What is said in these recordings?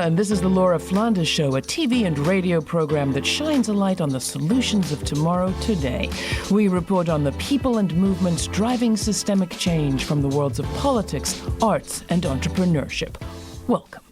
and this is the Laura Flanders Show, a TV and radio program that shines a light on the solutions of tomorrow today. We report on the people and movements driving systemic change from the worlds of politics, arts, and entrepreneurship. Welcome.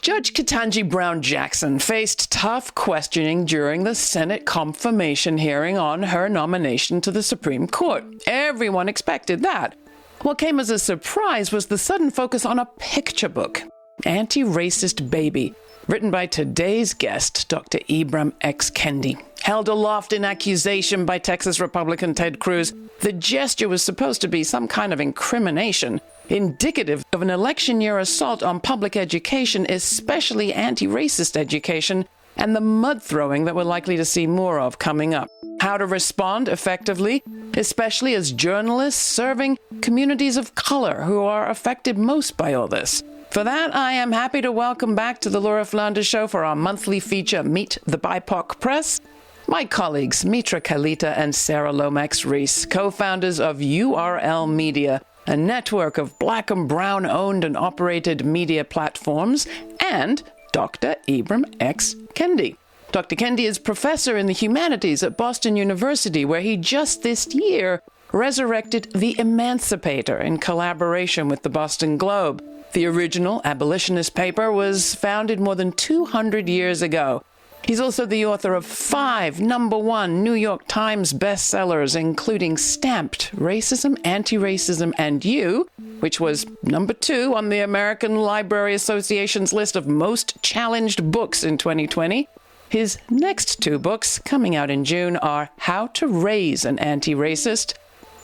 Judge Ketanji Brown Jackson faced tough questioning during the Senate confirmation hearing on her nomination to the Supreme Court. Everyone expected that. What came as a surprise was the sudden focus on a picture book, Antiracist Baby, written by today's guest, Dr. Ibram X. Kendi. Held aloft in accusation by Texas Republican Ted Cruz, the gesture was supposed to be some kind of incrimination, indicative of an election-year assault on public education, especially anti-racist education, and the mud-throwing that we're likely to see more of coming up. How to respond effectively, especially as journalists serving communities of color who are affected most by all this. For that, I am happy to welcome back to the Laura Flanders Show for our monthly feature, Meet the BIPOC Press, my colleagues Mitra, Kalita, and Sara Lomax-Reese, co-founders of URL Media, a network of Black and Brown owned and operated media platforms, and Dr. Ibram X. Kendi. Dr. Kendi is professor in the humanities at Boston University, where he just this year resurrected The Emancipator in collaboration with the Boston Globe. The original abolitionist paper was founded more than 200 years ago. He's also the author of 5 #1 New York Times bestsellers, including Stamped, Racism, Anti-Racism, and You, which was #2 on the American Library Association's list of most challenged books in 2020. His next 2 books, coming out in June, are How to Raise an Anti-Racist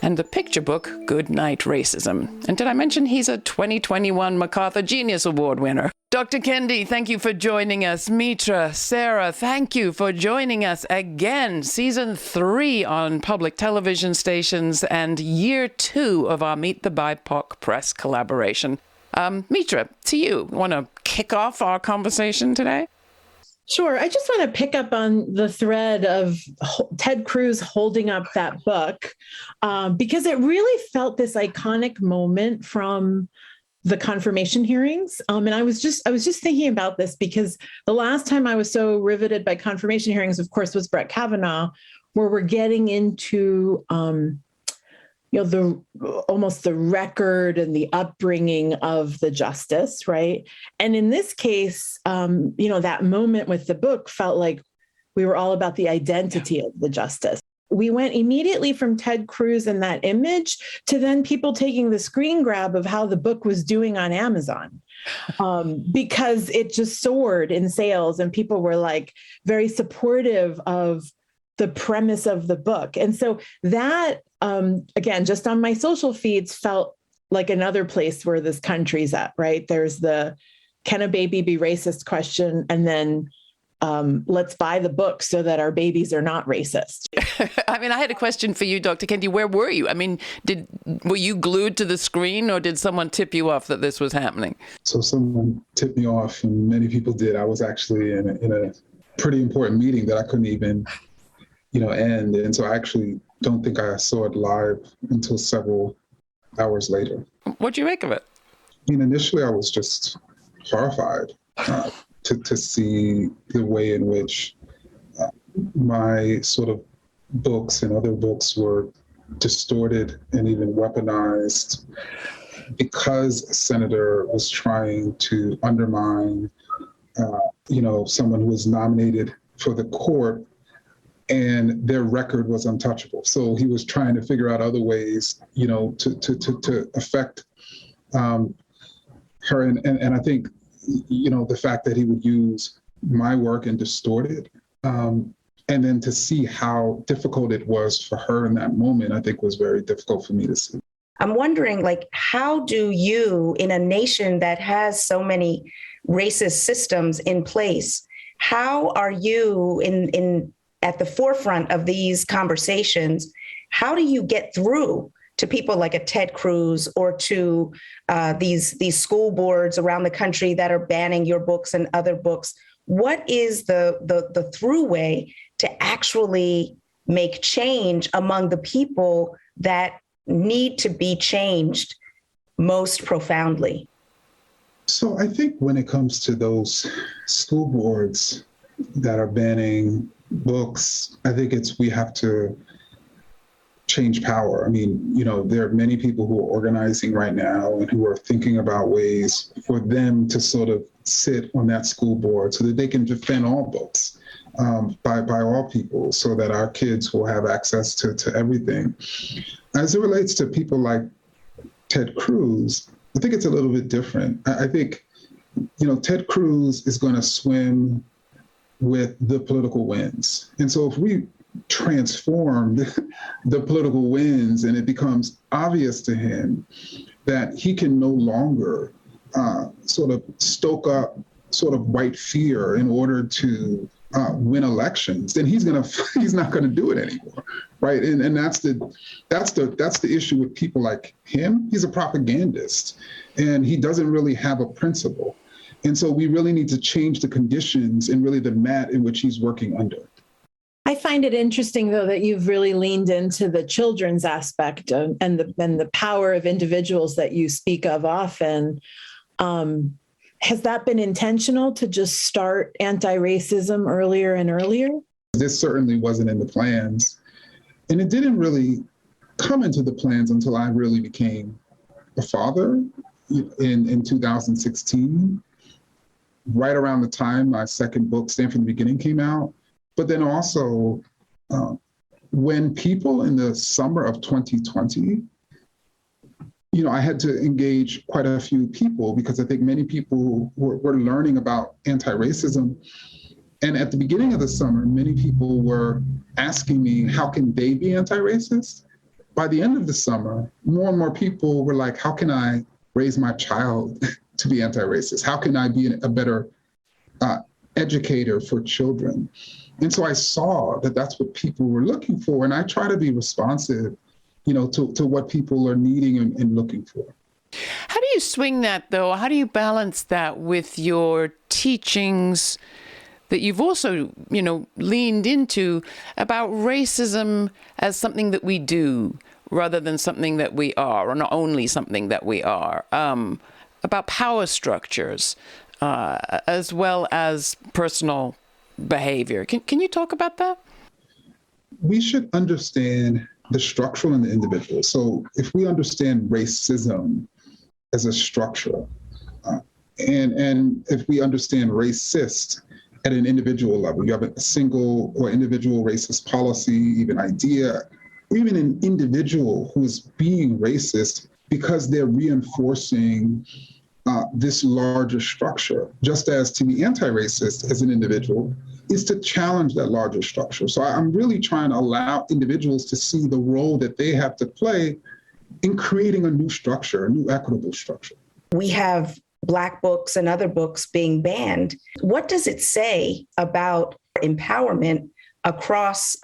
and the picture book, Good Night Racism. And did I mention he's a 2021 MacArthur Genius Award winner? Dr. Kendi, thank you for joining us. Mitra, Sara, thank you for joining us again. Season 3 on public television stations and year 2 of our Meet the BIPOC Press collaboration. Mitra, to you. Want to kick off our conversation today? Sure. I just want to pick up on the thread of Ted Cruz holding up that book because it really felt this iconic moment from the confirmation hearings. And I was just thinking about this because the last time I was so riveted by confirmation hearings, of course, was Brett Kavanaugh, where we're getting into almost the record and the upbringing of the justice, right? And in this case, that moment with the book felt like we were all about the identity of the justice. We went immediately from Ted Cruz and that image to then people taking the screen grab of how the book was doing on Amazon, because it just soared in sales and people were like very supportive of the premise of the book. And so that, again, just on my social feeds felt like another place where this country's at, right? There's the can a baby be racist question, and then let's buy the book so that our babies are not racist. I mean, I had a question for you, Dr. Kendi. Where were you? I mean, were you glued to the screen or did someone tip you off that this was happening? So someone tipped me off, and many people did. I was actually in a pretty important meeting that I couldn't even end. And so I actually don't think I saw it live until several hours later. What'd you make of it? I mean, initially I was just horrified to see the way in which my sort of books and other books were distorted and even weaponized because a senator was trying to undermine, someone who was nominated for the court, and their record was untouchable. So he was trying to figure out other ways, to affect her. And I think, the fact that he would use my work and distort it, and then to see how difficult it was for her in that moment, I think was very difficult for me to see. I'm wondering, how do you, in a nation that has so many racist systems in place, how are you at the forefront of these conversations? How do you get through to people like a Ted Cruz or to these school boards around the country that are banning your books and other books? What is the throughway to actually make change among the people that need to be changed most profoundly? So I think when it comes to those school boards that are banning books, I think we have to change power. I mean, there are many people who are organizing right now and who are thinking about ways for them to sort of sit on that school board so that they can defend all books by all people, so that our kids will have access to everything. As it relates to people like Ted Cruz, I think it's a little bit different. I think, Ted Cruz is going to swim with the political winds. And so if we transform the political winds and it becomes obvious to him that he can no longer sort of stoke up sort of white fear in order to win elections, then he's not going to do it anymore, right? And that's the issue with people like him. He's a propagandist, and he doesn't really have a principle. And so we really need to change the conditions and really the mat in which he's working under. I find it interesting, though, that you've really leaned into the children's aspect and the power of individuals that you speak of often. Has that been intentional to just start anti-racism earlier and earlier? This certainly wasn't in the plans. And it didn't really come into the plans until I really became a father in 2016, right around the time my second book, Stand from the Beginning, came out. But then also, when people in the summer of 2020, I had to engage quite a few people because I think many people were learning about anti-racism. And at the beginning of the summer, many people were asking me, how can they be anti-racist? By the end of the summer, more and more people were like, how can I raise my child to be anti-racist? How can I be a better educator for children? And so I saw that that's what people were looking for. And I try to be responsive, to what people are needing and looking for. How do you swing that, though? How do you balance that with your teachings that you've also, leaned into about racism as something that we do rather than something that we are, or not only something that we are, about power structures, as well as personal behavior. Can you talk about that? We should understand the structural and the individual. So if we understand racism as a structure, and if we understand racist at an individual level, you have a single or individual racist policy, even idea, or even an individual who is being racist because they're reinforcing this larger structure, just as to be anti-racist as an individual is to challenge that larger structure. So I'm really trying to allow individuals to see the role that they have to play in creating a new structure, a new equitable structure. We have Black books and other books being banned. What does it say about empowerment across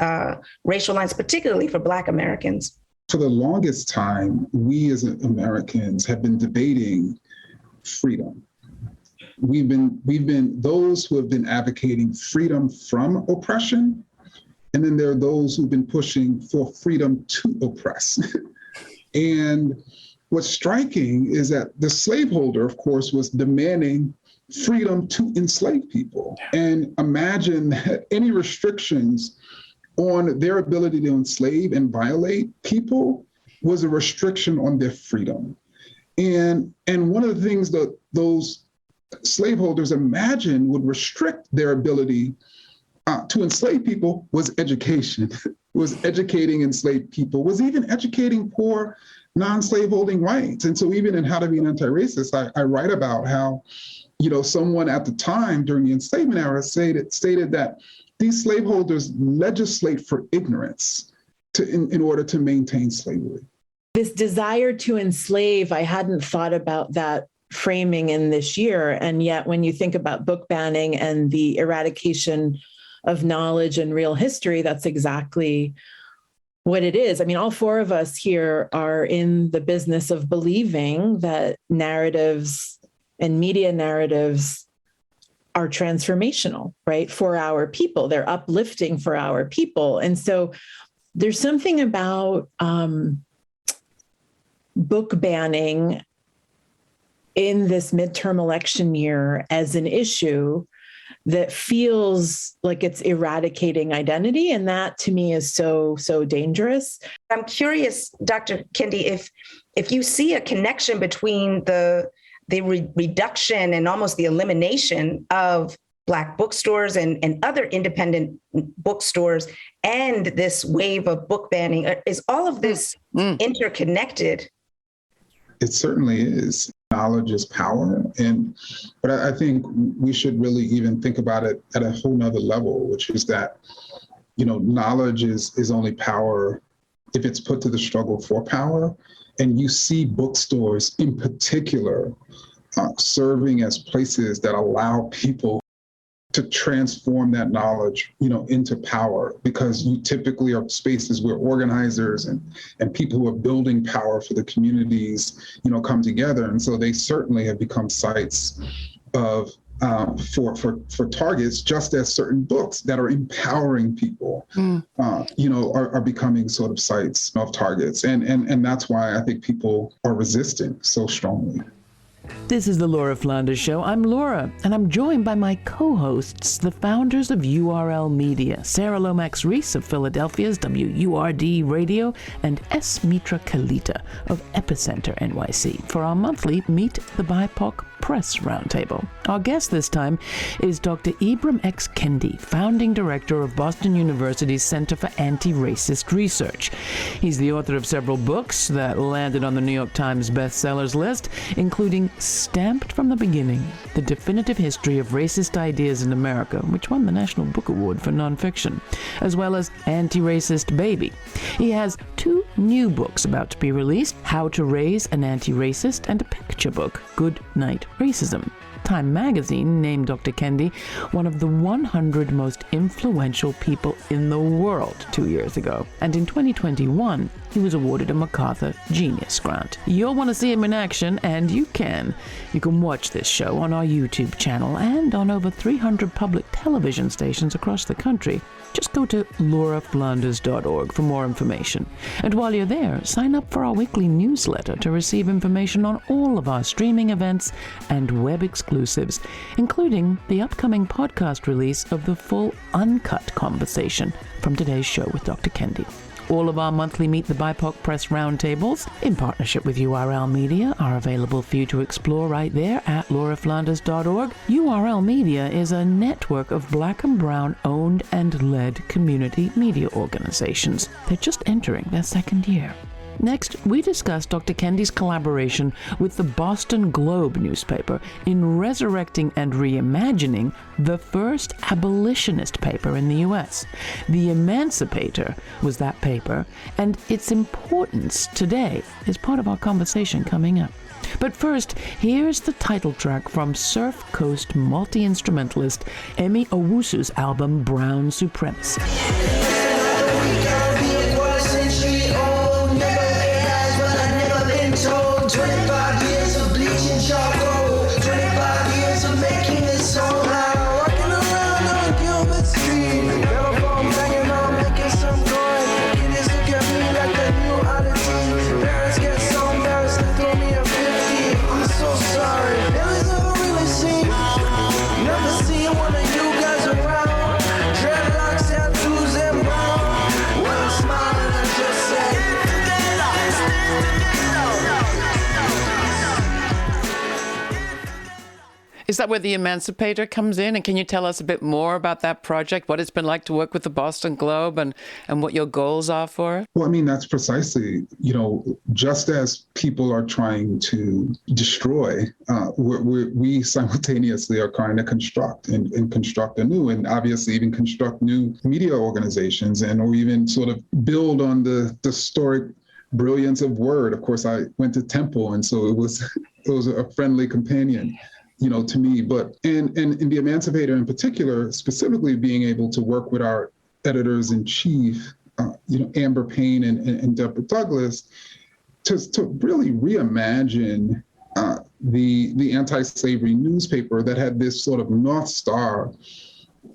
racial lines, particularly for Black Americans? For the longest time, we as Americans have been debating freedom. We've been those who have been advocating freedom from oppression, and then there are those who've been pushing for freedom to oppress. And what's striking is that the slaveholder, of course, was demanding freedom to enslave people. And imagine that any restrictions on their ability to enslave and violate people was a restriction on their freedom. And one of the things that those slaveholders imagined would restrict their ability to enslave people was education, was educating enslaved people, was even educating poor non-slaveholding whites. And so even in How to Be an Anti-Racist, I write about how, someone at the time during the enslavement era stated that these slaveholders legislate for ignorance in order to maintain slavery. This desire to enslave, I hadn't thought about that framing in this year. And yet when you think about book banning and the eradication of knowledge and real history, that's exactly what it is. I mean, all four of us here are in the business of believing that narratives and media narratives are transformational, right? For our people, they're uplifting for our people. And so there's something about book banning in this midterm election year as an issue that feels like it's eradicating identity. And that to me is so dangerous. I'm curious, Dr. Kendi, if you see a connection between the reduction and almost the elimination of Black bookstores and other independent bookstores and this wave of book banning. Is all of this interconnected? It certainly is. Knowledge is power. But I think we should really even think about it at a whole nother level, which is that, knowledge is only power if it's put to the struggle for power. And you see bookstores in particular serving as places that allow people to transform that knowledge, into power, because you typically are spaces where organizers and people who are building power for the communities, come together. And so they certainly have become sites of for targets, just as certain books that are empowering people, are becoming sort of sites of targets. And that's why I think people are resisting so strongly. This is the Laura Flanders Show. I'm Laura, and I'm joined by my co-hosts, the founders of URL Media, Sara Lomax-Reese of Philadelphia's WURD Radio, and Mitra Kalita of Epicenter NYC for our monthly Meet the BIPOC Press Roundtable. Our guest this time is Dr. Ibram X. Kendi, founding director of Boston University's Center for Antiracist Research. He's the author of several books that landed on the New York Times bestsellers list, including Stamped from the Beginning, The Definitive History of Racist Ideas in America, which won the National Book Award for Nonfiction, as well as Antiracist Baby. He has 2 new books about to be released, How to Raise an Anti-Racist, and a picture book, Good Night Racism. Time magazine named Dr. Kendi one of the 100 most influential people in the world 2 years ago. And in 2021, he was awarded a MacArthur Genius Grant. You'll want to see him in action, and you can. You can watch this show on our YouTube channel and on over 300 public television stations across the country. Just go to lauraflanders.org for more information. And while you're there, sign up for our weekly newsletter to receive information on all of our streaming events and web exclusives, including the upcoming podcast release of the full uncut conversation from today's show with Dr. Kendi. All of our monthly Meet the BIPOC Press Roundtables, in partnership with URL Media, are available for you to explore right there at lauraflanders.org. URL Media is a network of Black and Brown owned and led community media organizations. They're just entering their 2nd year. Next, we discuss Dr. Kendi's collaboration with the Boston Globe newspaper in resurrecting and reimagining the first abolitionist paper in the U.S. The Emancipator was that paper, and its importance today is part of our conversation coming up. But first, here's the title track from Surf Coast multi-instrumentalist Emi Owusu's album Brown Supremacy. Is that where the Emancipator comes in? And can you tell us a bit more about that project, what it's been like to work with the Boston Globe and what your goals are for it? Well, that's precisely, just as people are trying to destroy, we simultaneously are trying to construct and construct anew, and obviously even construct new media organizations or even sort of build on the historic brilliance of Word. Of course, I went to Temple, and so it was a friendly companion, to me. But in the Emancipator in particular, specifically being able to work with our editors in chief, Amber Payne and Deborah Douglas, to really reimagine the anti-slavery newspaper that had this sort of North Star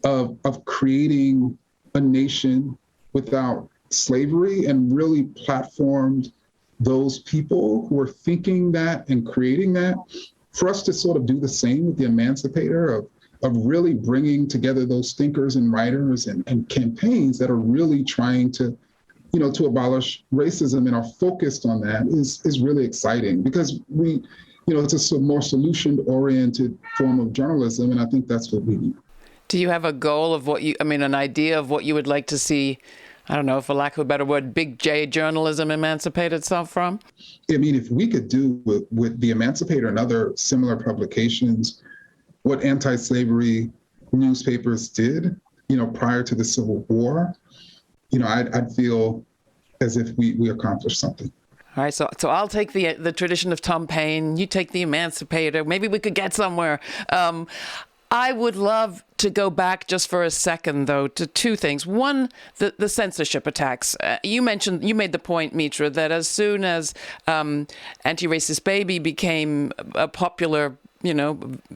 of creating a nation without slavery, and really platformed those people who were thinking that and creating that for us to sort of do the same with the Emancipator, of really bringing together those thinkers and writers and campaigns that are really trying to, to abolish racism and are focused on that is really exciting, because it's a more solution-oriented form of journalism, and I think that's what we need. Do you have a goal of an idea of what you would like to see, I don't know, for lack of a better word, big J journalism emancipate itself from? I mean, if we could do with the Emancipator and other similar publications what anti-slavery newspapers did, prior to the Civil War, I'd feel as if we accomplished something. All right, so I'll take the tradition of Tom Paine. You take the Emancipator. Maybe we could get somewhere. I would love to go back just for a second, though, to two things. One, the censorship attacks. You made the point, Mitra, that as soon as Antiracist Baby became a popular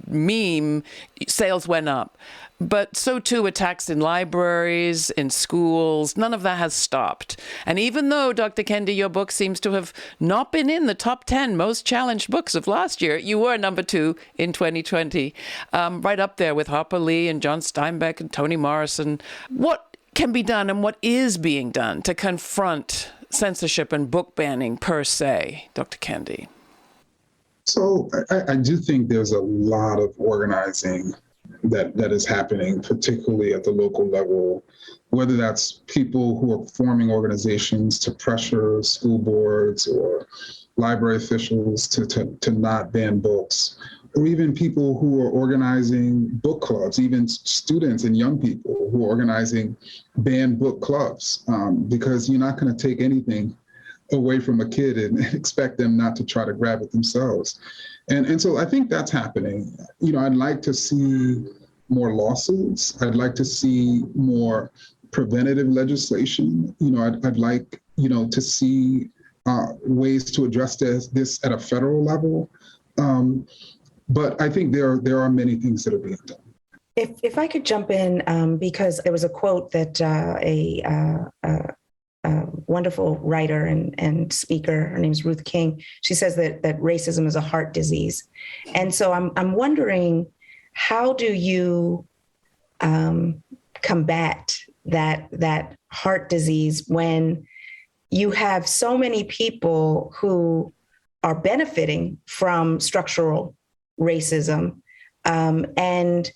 meme, sales went up. But so too attacks in libraries, in schools, none of that has stopped. And even though, Dr. Kendi, your book seems to have not been in the top 10 most challenged books of last year, you were number 2 in 2020, right up there with Harper Lee and John Steinbeck and Toni Morrison. What can be done and what is being done to confront censorship and book banning per se, Dr. Kendi? So I do think there's a lot of organizing that is happening, particularly at the local level, whether that's people who are forming organizations to pressure school boards or library officials to not ban books, or even people who are organizing book clubs, even students and young people who are organizing banned book clubs, because you're not going to take anything away from a kid and expect them not to try to grab it themselves. And so I think that's happening. I'd like to see more lawsuits. I'd like to see more preventative legislation. I'd like, to see ways to address this at a federal level. But I think there are many things that are being done. If I could jump in, because there was a quote that a wonderful writer and speaker, her name's Ruth King, she says that racism is a heart disease. And so I'm wondering, how do you combat that heart disease when you have so many people who are benefiting from structural racism? And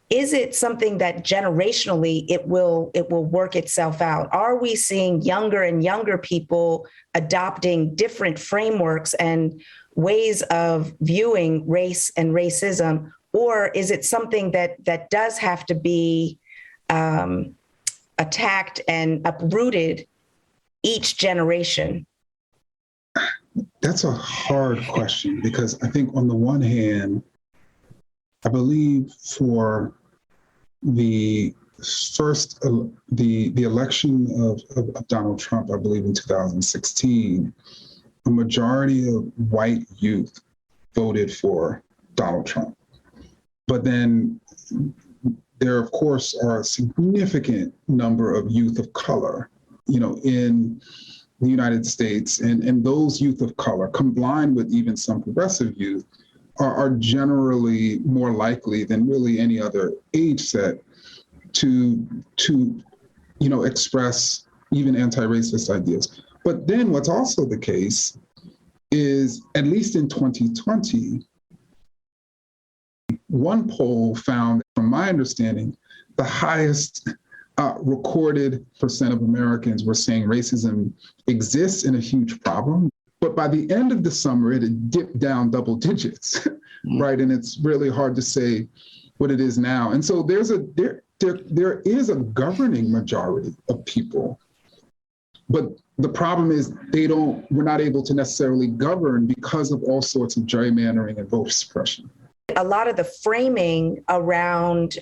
is it something that generationally it will work itself out? Are we seeing younger and younger people adopting different frameworks and ways of viewing race and racism? Or is it something that does have to be attacked and uprooted each generation? That's a hard question, because I think on the one hand, I believe for the election of Donald Trump, I believe in 2016, a majority of white youth voted for Donald Trump. But then there, of course, are a significant number of youth of color, in the United States. And those youth of color, combined with even some progressive youth, are generally more likely than really any other age set to express even anti-racist ideas. But then what's also the case is, at least in 2020, one poll found, from my understanding, the highest recorded percent of Americans were saying racism exists and a huge problem. But by the end of the summer, it had dipped down double digits, right? And it's really hard to say what it is now. And so there is a governing majority of people, but the problem is we're not able to necessarily govern because of all sorts of gerrymandering and voter suppression. A lot of the framing around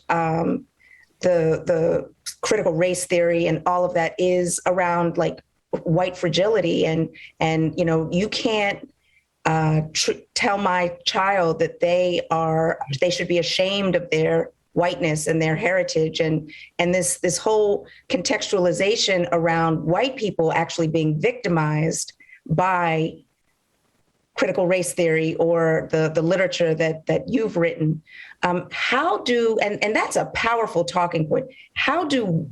the critical race theory and all of that is around like white fragility, and you can't tell my child that they should be ashamed of their whiteness and their heritage, and this whole contextualization around white people actually being victimized by critical race theory or the literature that you've written, how do, and that's a powerful talking point, how do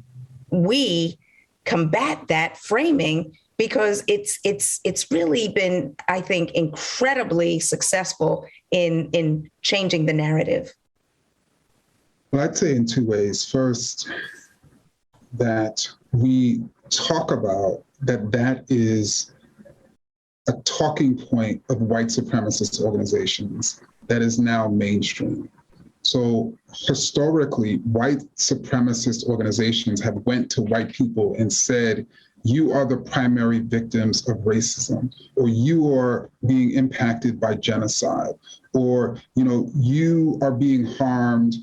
we combat that framing? Because it's really been, I think, incredibly successful in changing the narrative. Well, I'd say in two ways. First, that we talk about that is a talking point of white supremacist organizations that is now mainstream. So historically, white supremacist organizations have went to white people and said, you are the primary victims of racism, or you are being impacted by genocide, or you are being harmed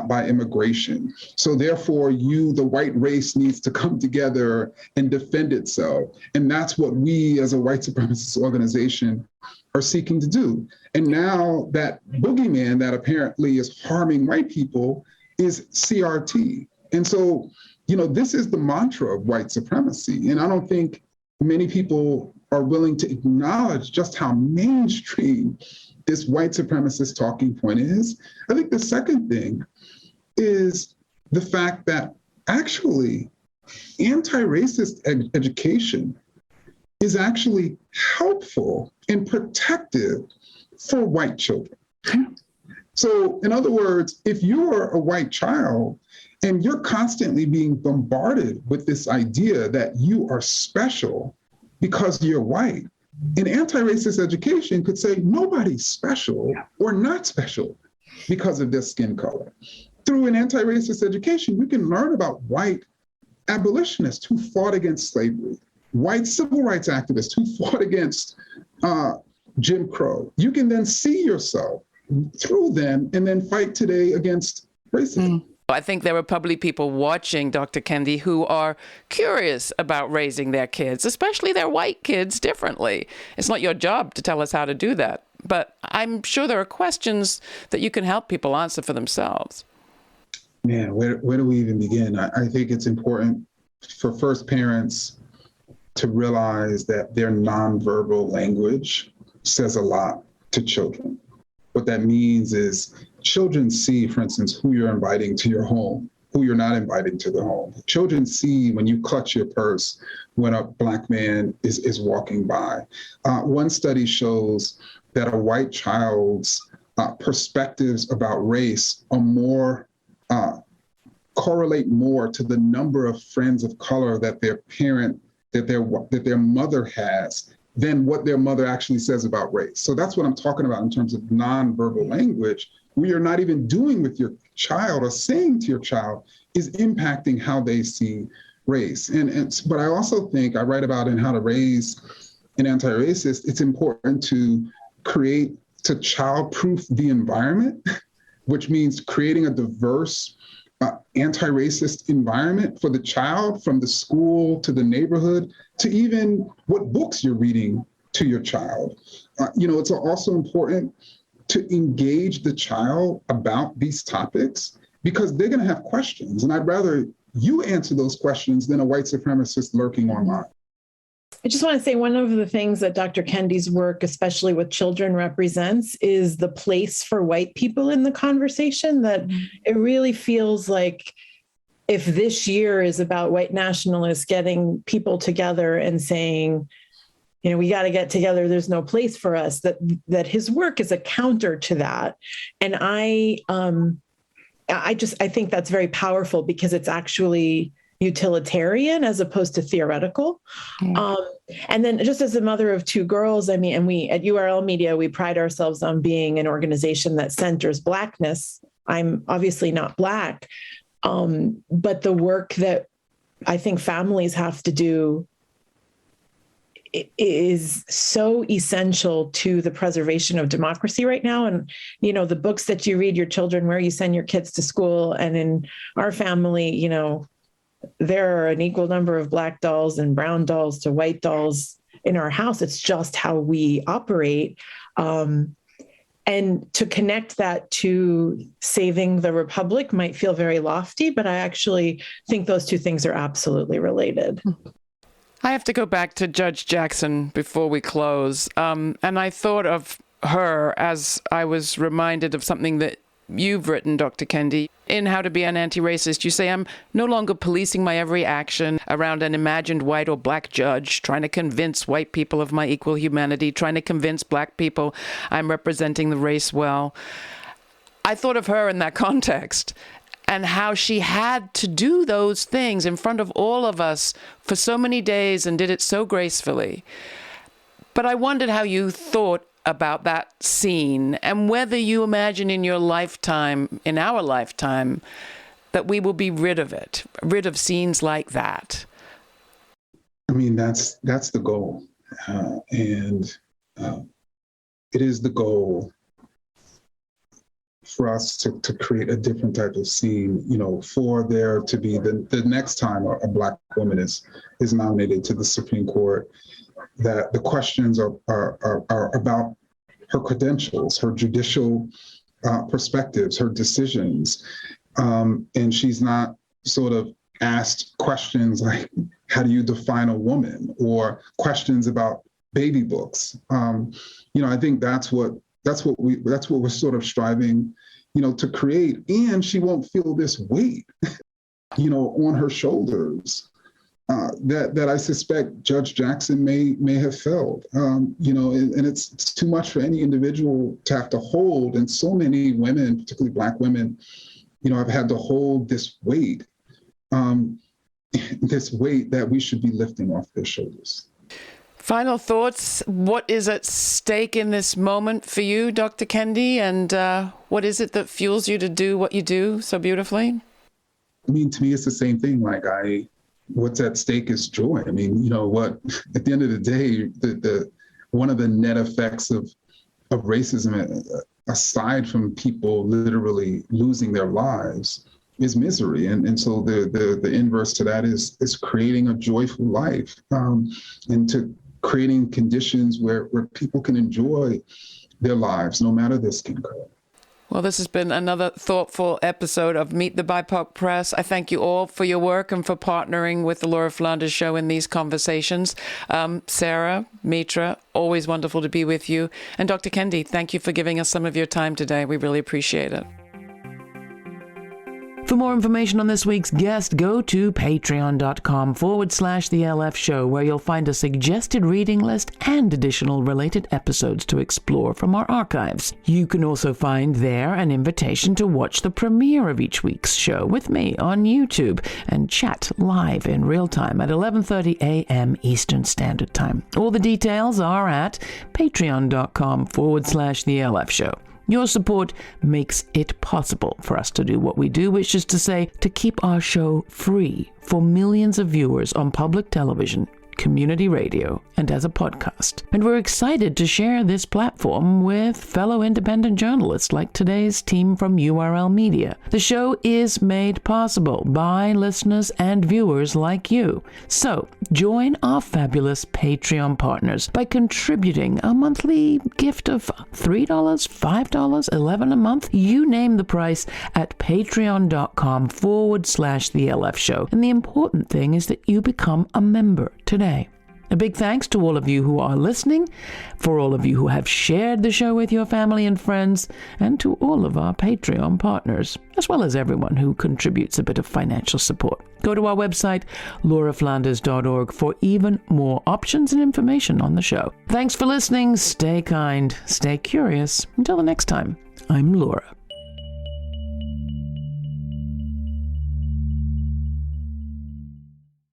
by immigration. So therefore, the white race needs to come together and defend itself. And that's what we as a white supremacist organization are seeking to do. And now that boogeyman that apparently is harming white people is CRT. And so, this is the mantra of white supremacy. And I don't think many people are willing to acknowledge just how mainstream this white supremacist talking point is. I think the second thing is the fact that actually anti-racist education is actually helpful and protective for white children. So in other words, if you're a white child and you're constantly being bombarded with this idea that you are special because you're white, an anti-racist education could say nobody's special or not special because of their skin color. Through an anti-racist education, we can learn about white abolitionists who fought against slavery, white civil rights activists who fought against Jim Crow. You can then see yourself through them and then fight today against racism. I think there are probably people watching, Dr. Kendi, who are curious about raising their kids, especially their white kids, differently. It's not your job to tell us how to do that. But I'm sure there are questions that you can help people answer for themselves. Man, where do we even begin? I think it's important for first parents to realize that their nonverbal language says a lot to children. What that means is children see, for instance, who you're inviting to your home, who you're not inviting to the home. Children see when you clutch your purse when a Black man is walking by. One study shows that a white child's perspectives about race are more correlate more to the number of friends of color that their mother has than what their mother actually says about race. So that's what I'm talking about in terms of nonverbal language. What you're not even doing with your child or saying to your child is impacting how they see race. But I also think, I write about in How to Raise an Anti-Racist, it's important to child-proof the environment, which means creating a diverse anti-racist environment for the child, from the school to the neighborhood, to even what books you're reading to your child. It's also important to engage the child about these topics because they're going to have questions. And I'd rather you answer those questions than a white supremacist lurking online. I just want to say one of the things that Dr. Kendi's work, especially with children, represents is the place for white people in the conversation, that it really feels like if this year is about white nationalists getting people together and saying, we got to get together, there's no place for us, that his work is a counter to that. And I think that's very powerful because it's actually utilitarian as opposed to theoretical. And then just as a mother of two girls, and we at URL Media, we pride ourselves on being an organization that centers Blackness. I'm obviously not Black, but the work that I think families have to do is so essential to the preservation of democracy right now. And, the books that you read your children, where you send your kids to school, and in our family, there are an equal number of Black dolls and brown dolls to white dolls in our house. It's just how we operate. And to connect that to saving the Republic might feel very lofty, but I actually think those two things are absolutely related. I have to go back to Judge Jackson before we close. And I thought of her as I was reminded of something that you've written, Dr. Kendi. In How to Be an Anti-Racist, you say, I'm no longer policing my every action around an imagined white or black judge, trying to convince white people of my equal humanity, trying to convince black people I'm representing the race well. I thought of her in that context and how she had to do those things in front of all of us for so many days and did it so gracefully. But I wondered how you thought about that scene and whether you imagine in your lifetime, in our lifetime, that we will be rid of it, rid of scenes like that. I mean, that's the goal. And it is the goal for us to create a different type of scene, for there to be the next time a Black woman is nominated to the Supreme Court, that the questions are about her credentials, her judicial perspectives, her decisions. And she's not sort of asked questions like, how do you define a woman? Or questions about baby books. I think that's what we're sort of striving, to create. And she won't feel this weight, on her shoulders. That I suspect Judge Jackson may have felt, and it's too much for any individual to have to hold. And so many women, particularly Black women, have had to hold this weight that we should be lifting off their shoulders. Final thoughts. What is at stake in this moment for you, Dr. Kendi? And what is it that fuels you to do what you do so beautifully? I mean, to me, it's the same thing. What's at stake is joy. I mean, at the end of the day, the one of the net effects of racism, aside from people literally losing their lives, is misery. And so the inverse to that is creating a joyful life, and to creating conditions where people can enjoy their lives, no matter their skin color. Well, this has been another thoughtful episode of Meet the BIPOC Press. I thank you all for your work and for partnering with the Laura Flanders Show in these conversations. Sara, Mitra, always wonderful to be with you. And Dr. Kendi, thank you for giving us some of your time today. We really appreciate it. For more information on this week's guest, go to patreon.com/The LF Show, where you'll find a suggested reading list and additional related episodes to explore from our archives. You can also find there an invitation to watch the premiere of each week's show with me on YouTube and chat live in real time at 11:30 a.m. Eastern Standard Time. All the details are at patreon.com/The LF Show. Your support makes it possible for us to do what we do, which is to say, to keep our show free for millions of viewers on public television, community radio, and as a podcast. And we're excited to share this platform with fellow independent journalists like today's team from URL Media. The show is made possible by listeners and viewers like you. So join our fabulous Patreon partners by contributing a monthly gift of $3, $5, $11 a month. You name the price at patreon.com/The LF Show. And the important thing is that you become a member today. A big thanks to all of you who are listening, for all of you who have shared the show with your family and friends, and to all of our Patreon partners, as well as everyone who contributes a bit of financial support. Go to our website, lauraflanders.org, for even more options and information on the show. Thanks for listening. Stay kind. Stay curious. Until the next time, I'm Laura.